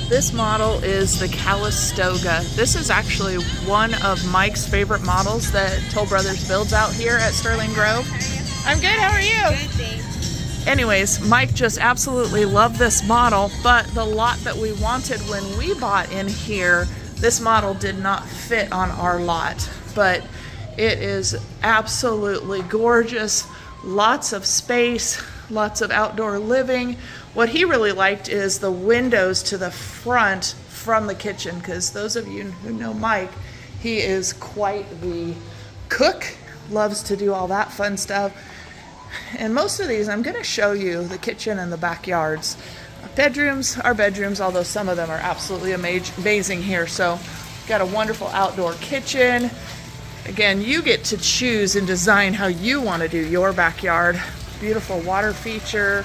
This model is the Calistoga. This is actually one of Mike's favorite models that Toll Brothers builds out here at Sterling Grove. I'm good, how are you? Good, thanks. Anyways, Mike just absolutely loved this model, but the lot that we wanted when we bought in here, this model did not fit on our lot. But it is absolutely gorgeous, lots of space, lots of outdoor living. What he really liked is the windows to the front from the kitchen, because those of you who know Mike, he is quite the cook, loves to do all that fun stuff. And most of these, I'm going to show you the kitchen and the backyards. Bedrooms are bedrooms, although some of them are absolutely amazing here. So got a wonderful outdoor kitchen. Again, you get to choose and design how you want to do your backyard. Beautiful water feature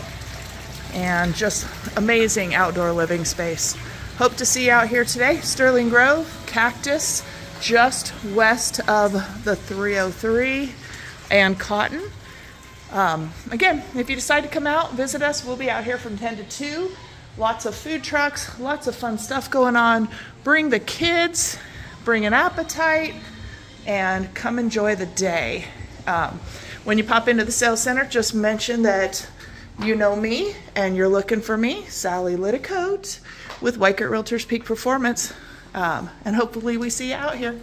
and just amazing outdoor living space. Hope to see you out here today. Sterling Grove, Cactus, just west of the 303 and Cotton. Again, if you decide to come out, visit us. We'll be out here from 10 to 2. Lots of food trucks, lots of fun stuff going on. Bring the kids, bring an appetite, and come enjoy the day. When you pop into the sales center, just mention that you know me and you're looking for me, Sally Liddicoat with Weichert Realtors Peak Performance. And hopefully we see you out here.